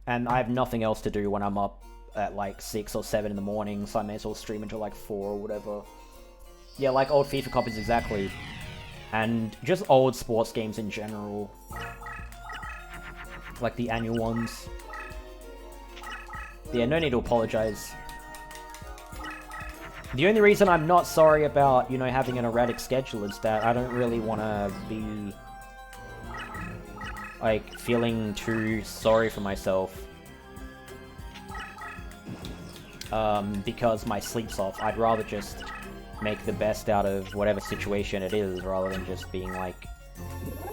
And I have nothing else to do when I'm up at like 6 or 7 in the morning, so I may as well stream until like 4 or whatever. Yeah, like old FIFA copies exactly. And just old sports games in general. Like the annual ones. Yeah, no need to apologize. The only reason I'm not sorry about, you know, having an erratic schedule is that I don't really want to be, like, feeling too sorry for myself. Because my sleep's off. I'd rather just make the best out of whatever situation it is, rather than just being, like,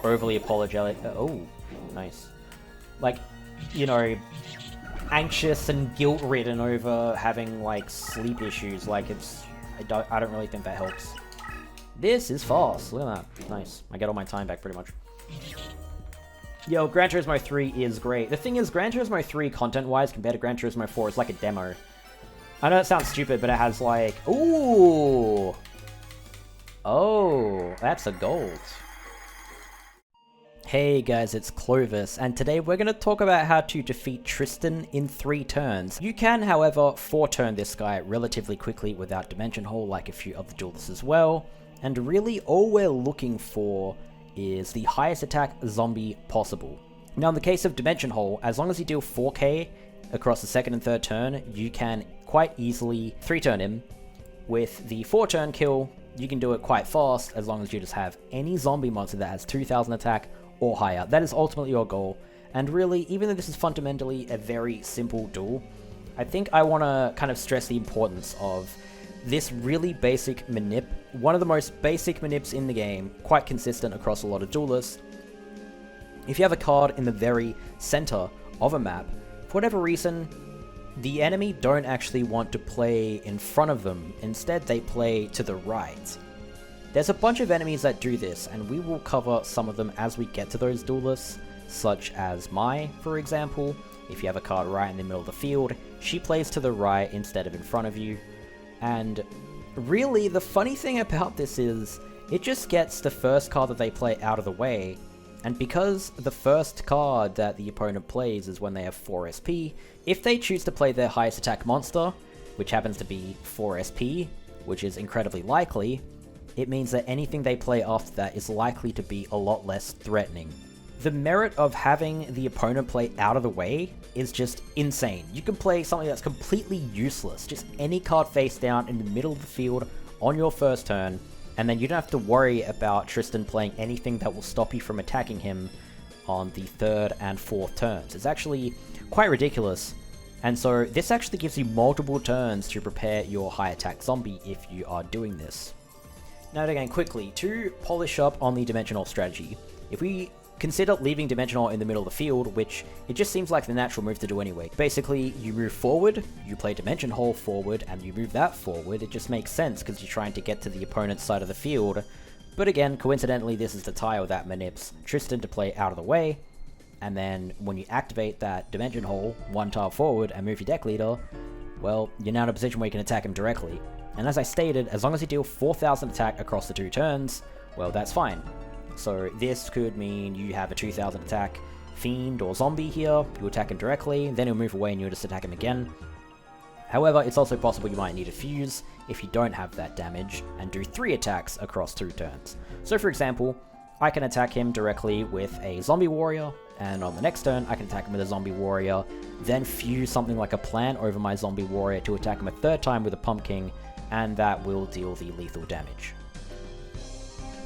overly apologetic. Oh, nice. Like, you know, anxious and guilt-ridden over having, like, sleep issues. Like, it's... I don't really think that helps. This is fast. Look at that. Nice. I get all my time back, pretty much. Yo, Gran Turismo 3 is great. The thing is, Gran Turismo 3, content-wise, compared to Gran Turismo 4, is like a demo. I know it sounds stupid, but it has, like... Ooh! Oh, that's a gold. Hey guys, it's Clovis, and today we're going to talk about how to defeat Tristan in 3 turns. You can, however, 4-turn this guy relatively quickly without Dimension Hole, like a few other duelists as well, and really all we're looking for is the highest attack zombie possible. Now in the case of Dimension Hole, as long as you deal 4k across the 2nd and 3rd turn, you can quite easily 3-turn him. With the 4-turn kill, you can do it quite fast as long as you just have any zombie monster that has 2000 attack or higher. That is ultimately your goal, and really, even though this is fundamentally a very simple duel, I think I want to kind of stress the importance of this really basic manip, one of the most basic manips in the game, quite consistent across a lot of duelists. If you have a card in the very center of a map, for whatever reason, the enemy don't actually want to play in front of them, instead they play to the right. There's a bunch of enemies that do this, and we will cover some of them as we get to those duelists, such as Mai, for example. If you have a card right in the middle of the field, she plays to the right instead of in front of you. And really, the funny thing about this is, it just gets the first card that they play out of the way, and because the first card that the opponent plays is when they have 4 SP, if they choose to play their highest attack monster, which happens to be 4 SP, which is incredibly likely, it means that anything they play after that is likely to be a lot less threatening. The merit of having the opponent play out of the way is just insane. You can play something that's completely useless, just any card face down in the middle of the field on your first turn, and then you don't have to worry about Tristan playing anything that will stop you from attacking him on the 3rd and 4th turns. It's actually quite ridiculous, and so this actually gives you multiple turns to prepare your high attack zombie if you are doing this. Now again, quickly, to polish up on the Dimensional strategy, if we consider leaving Dimensional in the middle of the field, which it just seems like the natural move to do anyway. Basically, you move forward, you play Dimension Hole forward, and you move that forward. It just makes sense because you're trying to get to the opponent's side of the field. But again, coincidentally, this is the tile that manips Tristan to play out of the way, and then when you activate that Dimension Hole, 1 tile forward, and move your deck leader, well, you're now in a position where you can attack him directly. And as I stated, as long as you deal 4000 attack across the 2 turns, well, that's fine. So this could mean you have a 2000 attack fiend or zombie here, you attack him directly, then he'll move away and you'll just attack him again. However, it's also possible you might need a fuse if you don't have that damage, and do 3 attacks across 2 turns. So for example, I can attack him directly with a zombie warrior, and on the next turn I can attack him with a zombie warrior, then fuse something like a plant over my zombie warrior to attack him a 3rd time with a pumpkin, and that will deal the lethal damage.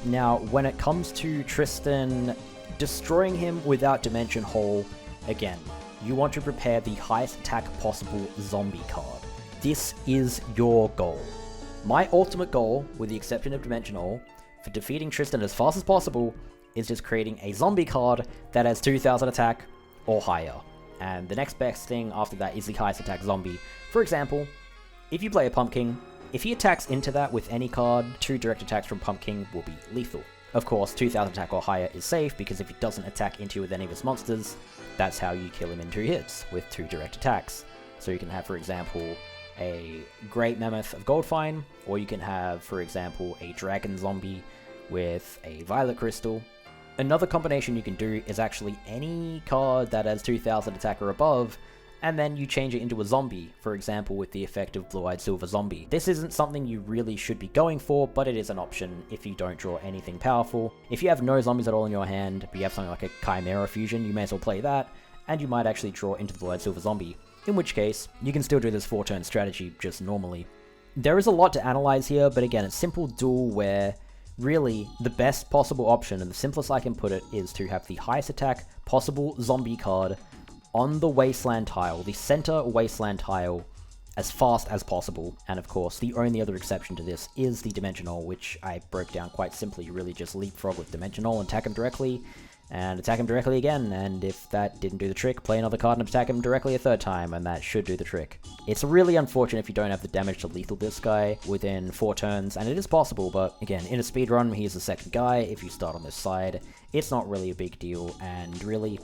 Now, when it comes to Tristan, destroying him without Dimension Hole, again, you want to prepare the highest attack possible zombie card. This is your goal. My ultimate goal, with the exception of Dimension Hole, for defeating Tristan as fast as possible, is just creating a zombie card that has 2000 attack or higher. And the next best thing after that is the highest attack zombie. For example, if you play a Pumpkin, if he attacks into that with any card, 2 direct attacks from Pumpkin will be lethal. Of course, 2000 attack or higher is safe, because if he doesn't attack into you with any of his monsters, that's how you kill him in 2 hits, with 2 direct attacks. So you can have, for example, a Great Mammoth of Goldfine, or you can have, for example, a Dragon Zombie with a Violet Crystal, Another combination you can do is actually any card that has 2000 attack or above, and then you change it into a zombie, for example with the effect of Blue-Eyed Silver Zombie. This isn't something you really should be going for, but it is an option if you don't draw anything powerful. If you have no zombies at all in your hand, but you have something like a Chimera Fusion, you may as well play that, and you might actually draw into the Blue-Eyed Silver Zombie, in which case, you can still do this 4-turn strategy just normally. There is a lot to analyze here, but again, it's simple duel where really the best possible option, and the simplest I can put it, is to have the highest attack possible zombie card on the wasteland tile, the center wasteland tile, as fast as possible. And of course, the only other exception to this is the Dimensional, which I broke down quite simply. You really just leapfrog with Dimensional and attack him directly, and attack him directly again, and if that didn't do the trick, play another card and attack him directly a third time, and that should do the trick. It's really unfortunate if you don't have the damage to lethal this guy within 4 turns, and it is possible, but again, in a speedrun, he's the second guy. If you start on this side, it's not really a big deal, and really,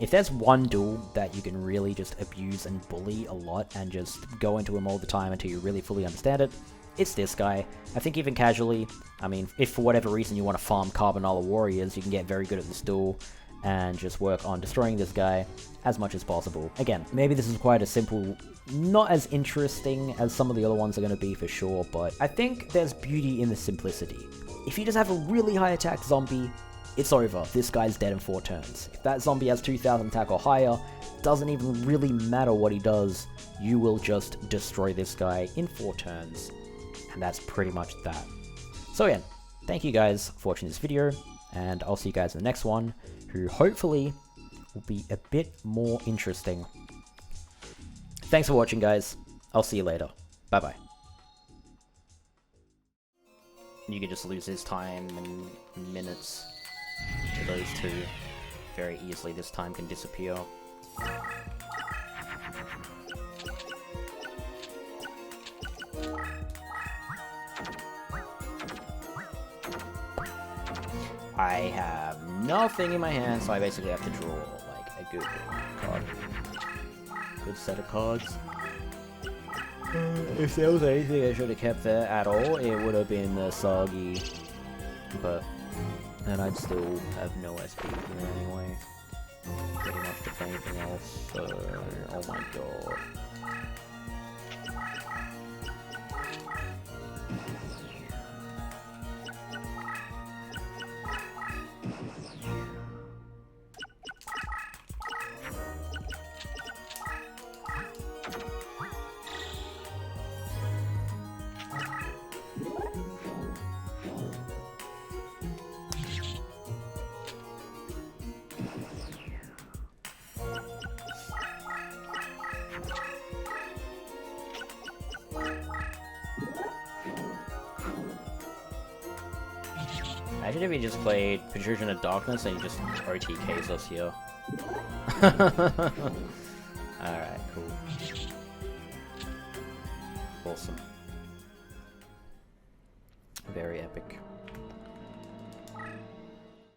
if there's one duel that you can really just abuse and bully a lot and just go into him all the time until you really fully understand it, it's this guy. I think even casually, I mean, if for whatever reason you want to farm Carbonala Warriors, you can get very good at this duel and just work on destroying this guy as much as possible. Again, maybe this is quite a simple, not as interesting as some of the other ones are going to be for sure, but I think there's beauty in the simplicity. If you just have a really high attack zombie, it's over. This guy's dead in 4 turns. If that zombie has 2000 attack or higher, doesn't even really matter what he does, you will just destroy this guy in 4 turns. And that's pretty much that. So again, thank you guys for watching this video, and I'll see you guys in the next one, who hopefully will be a bit more interesting. Thanks for watching, guys. I'll see you later. Bye-bye. You can just lose his time in minutes to those two very easily. This time can disappear. I have nothing in my hand, so I basically have to draw like a good card. Good set of cards. If there was anything I should have kept there at all, it would have been the Soggy. But then I'd still have no SP here anyway. Pretty much to play anything else. Oh my god. Imagine if he just played Protrusion of Darkness and he just OTKs us here. Alright, cool. Awesome. Very epic.